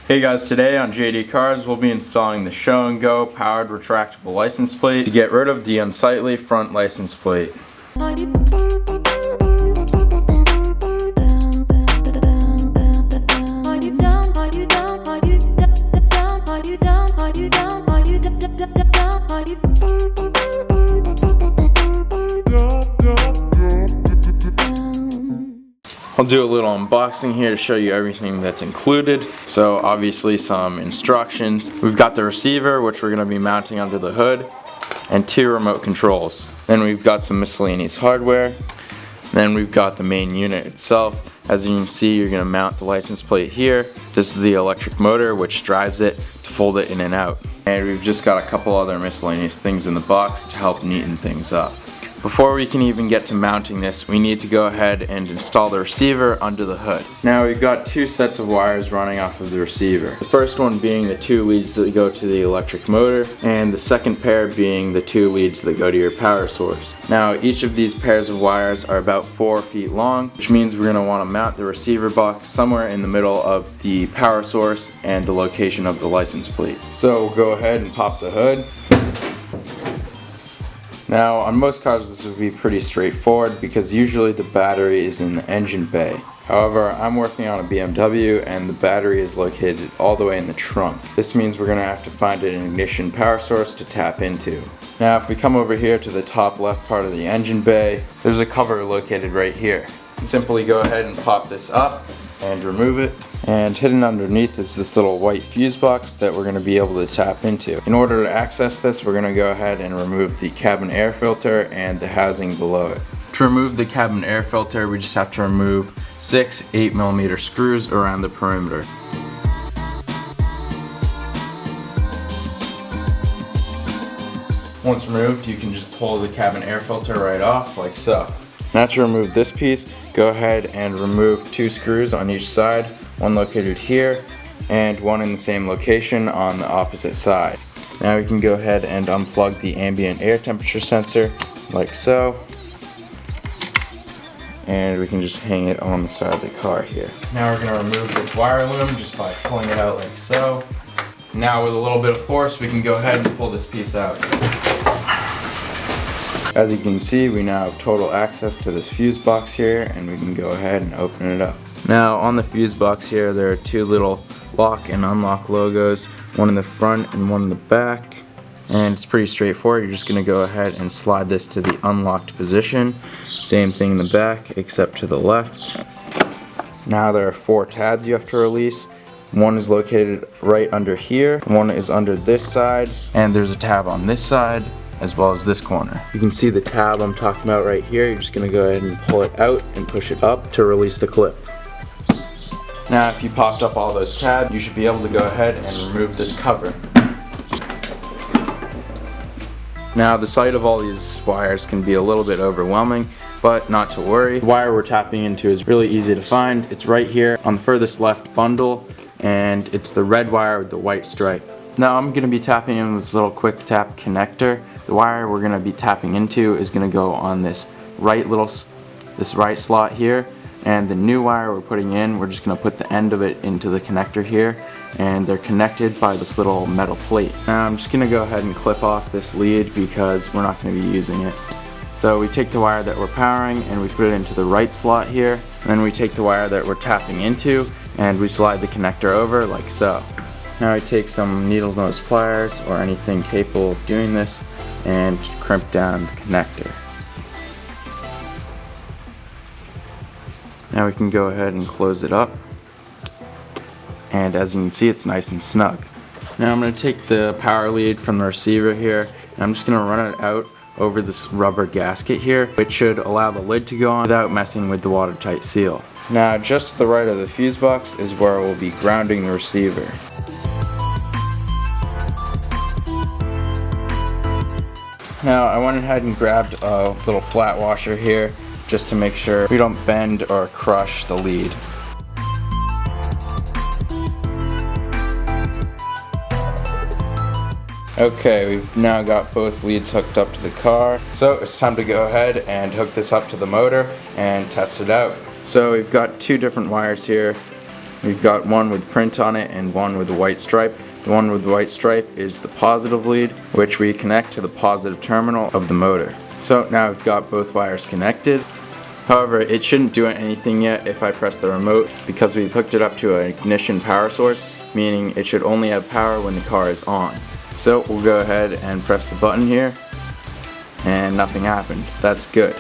Hey guys, today on JD Cars we'll be installing the Show and Go powered retractable license plate to get rid of the unsightly front license plate. I'll do a little unboxing here to show you everything that's included. So obviously some instructions. We've got the receiver, which we're going to be mounting under the hood, and 2 remote controls. Then we've got some miscellaneous hardware. Then we've got the main unit itself. As you can see, you're going to mount the license plate here. This is the electric motor which drives it to fold it in and out. And we've just got a couple other miscellaneous things in the box to help neaten things up. Before we can even get to mounting this, we need to go ahead and install the receiver under the hood. Now we've got 2 sets of wires running off of the receiver. The first one being the 2 leads that go to the electric motor, and the second pair being the 2 leads that go to your power source. Now each of these pairs of wires are about 4 feet long, which means we're going to want to mount the receiver box somewhere in the middle of the power source and the location of the license plate. So we'll go ahead and pop the hood. Now on most cars this would be pretty straightforward because usually the battery is in the engine bay. However, I'm working on a BMW and the battery is located all the way in the trunk. This means we're going to have to find an ignition power source to tap into. Now if we come over here to the top left part of the engine bay, there's a cover located right here. Simply go ahead and pop this up and remove it. And hidden underneath is this little white fuse box that we're going to be able to tap into. In order to access this, we're going to go ahead and remove the cabin air filter and the housing below it. To remove the cabin air filter, we just have to remove 6 8mm screws around the perimeter. Once removed, you can just pull the cabin air filter right off like so. Now to remove this piece, go ahead and remove 2 screws on each side, one located here and one in the same location on the opposite side. Now we can go ahead and unplug the ambient air temperature sensor like so, and we can just hang it on the side of the car here. Now we're going to remove this wire loom just by pulling it out like so. Now with a little bit of force we can go ahead and pull this piece out. As you can see, we now have total access to this fuse box here, and we can go ahead and open it up. Now on the fuse box here, there are 2 little lock and unlock logos, one in the front and one in the back. And it's pretty straightforward. You're just going to go ahead and slide this to the unlocked position. Same thing in the back, except to the left. Now there are 4 tabs you have to release. One is located right under here, one is under this side, and there's a tab on this side, as well as this corner. You can see the tab I'm talking about right here. You're just going to go ahead and pull it out and push it up to release the clip. Now if you popped up all those tabs, you should be able to go ahead and remove this cover. Now the sight of all these wires can be a little bit overwhelming, but not to worry. The wire we're tapping into is really easy to find. It's right here on the furthest left bundle, and it's the red wire with the white stripe. Now I'm going to be tapping in this little quick tap connector. The wire we're going to be tapping into is going to go on this right slot here, and the new wire we're putting in, we're just going to put the end of it into the connector here, and they're connected by this little metal plate. Now I'm just going to go ahead and clip off this lead because we're not going to be using it. So we take the wire that we're powering and we put it into the right slot here, and then we take the wire that we're tapping into and we slide the connector over like so. Now I take some needle nose pliers or anything capable of doing this and crimp down the connector. Now we can go ahead and close it up, and as you can see, it's nice and snug. Now I'm going to take the power lead from the receiver here, and I'm just going to run it out over this rubber gasket here, which should allow the lid to go on without messing with the watertight seal. Now just to the right of the fuse box is where we'll be grounding the receiver. Now I went ahead and grabbed a little flat washer here just to make sure we don't bend or crush the lead. Okay, we've now got both leads hooked up to the car, so it's time to go ahead and hook this up to the motor and test it out. So we've got 2 different wires here. We've got one with print on it and one with a white stripe. The one with the white stripe is the positive lead, which we connect to the positive terminal of the motor. So now we've got both wires connected. However, it shouldn't do anything yet if I press the remote because we've hooked it up to an ignition power source, meaning it should only have power when the car is on. So we'll go ahead and press the button here, and nothing happened. That's good.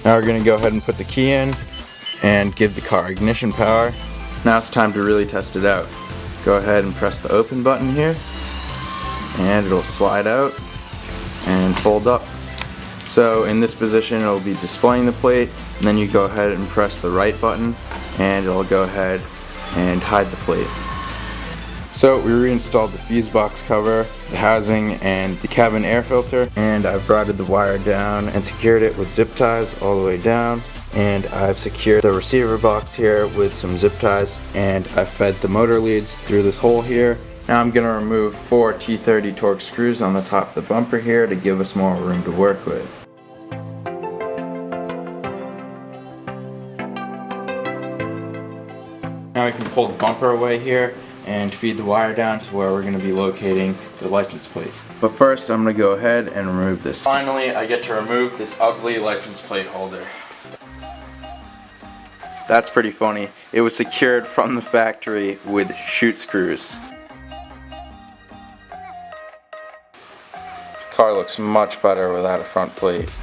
Now we're going to go ahead and put the key in and give the car ignition power. Now it's time to really test it out. Go ahead and press the open button here, and it'll slide out and fold up. So in this position it'll be displaying the plate, and then you go ahead and press the right button and it'll go ahead and hide the plate. So we reinstalled the fuse box cover, the housing, and the cabin air filter, and I've routed the wire down and secured it with zip ties all the way down. And I've secured the receiver box here with some zip ties, and I've fed the motor leads through this hole here. Now I'm going to remove 4 T30 Torx screws on the top of the bumper here to give us more room to work with. Now we can pull the bumper away here and feed the wire down to where we're going to be locating the license plate. But first I'm going to go ahead and remove this. Finally, I get to remove this ugly license plate holder. That's pretty funny. It was secured from the factory with chute screws. The car looks much better without a front plate.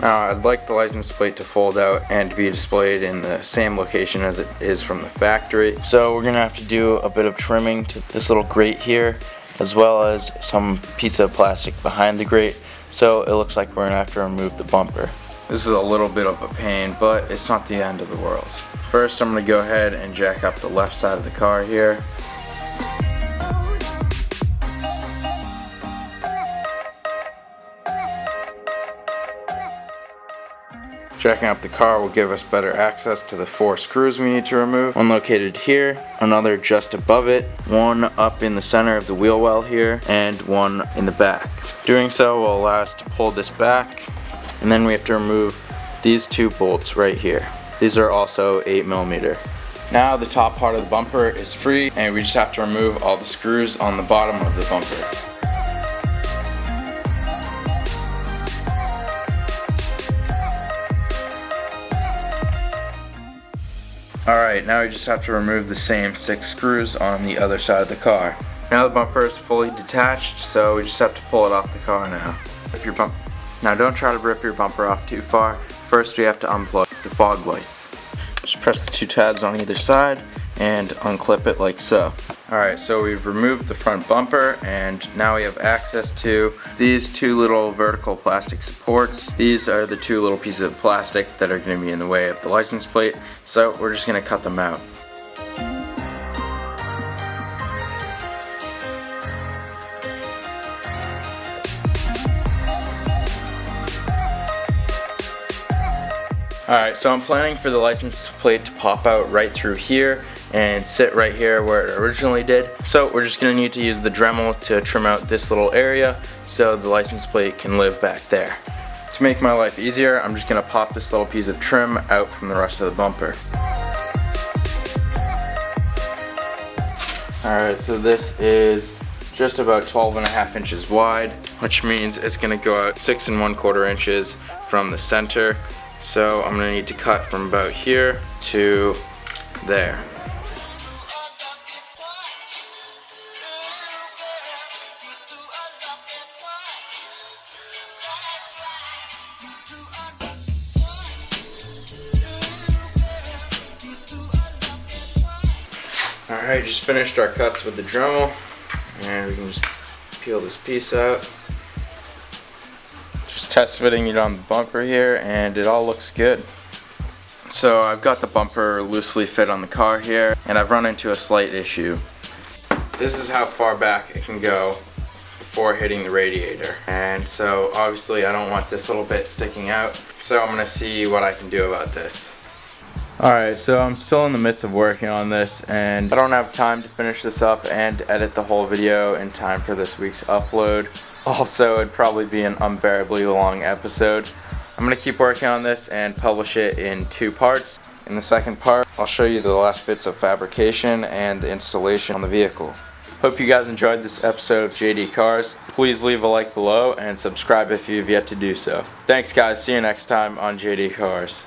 Now I'd like the license plate to fold out and to be displayed in the same location as it is from the factory. So we're gonna have to do a bit of trimming to this little grate here, as well as some piece of plastic behind the grate. So it looks like we're gonna have to remove the bumper. This is a little bit of a pain, but it's not the end of the world. First, I'm going to go ahead and jack up the left side of the car here. Jacking up the car will give us better access to the 4 screws we need to remove. One located here, another just above it, one up in the center of the wheel well here, and one in the back. Doing so will allow us to pull this back. And then we have to remove these 2 bolts right here. These are also 8mm. Now the top part of the bumper is free, and we just have to remove all the screws on the bottom of the bumper. Alright, now we just have to remove the same 6 screws on the other side of the car. Now the bumper is fully detached, so we just have to pull it off the car now. Now don't try to rip your bumper off too far. First we have to unplug the fog lights. Just press the 2 tabs on either side and unclip it like so. Alright, so we've removed the front bumper, and now we have access to these 2 little vertical plastic supports. These are the 2 little pieces of plastic that are going to be in the way of the license plate, so we're just going to cut them out. Alright, so I'm planning for the license plate to pop out right through here and sit right here where it originally did. So we're just going to need to use the Dremel to trim out this little area so the license plate can live back there. To make my life easier, I'm just going to pop this little piece of trim out from the rest of the bumper. Alright, so this is just about 12.5 inches wide, which means it's going to go out 6 1/4 inches from the center. So I'm going to need to cut from about here to there. Alright, just finished our cuts with the Dremel, and we can just peel this piece out. Just test fitting it on the bumper here, and it all looks good. So I've got the bumper loosely fit on the car here, and I've run into a slight issue. This is how far back it can go before hitting the radiator, and so obviously I don't want this little bit sticking out, so I'm going to see what I can do about this. Alright, so I'm still in the midst of working on this, and I don't have time to finish this up and edit the whole video in time for this week's upload. Also, it'd probably be an unbearably long episode. I'm going to keep working on this and publish it in 2 parts. In the second part, I'll show you the last bits of fabrication and the installation on the vehicle. Hope you guys enjoyed this episode of JD Cars. Please leave a like below and subscribe if you've yet to do so. Thanks guys, see you next time on JD Cars.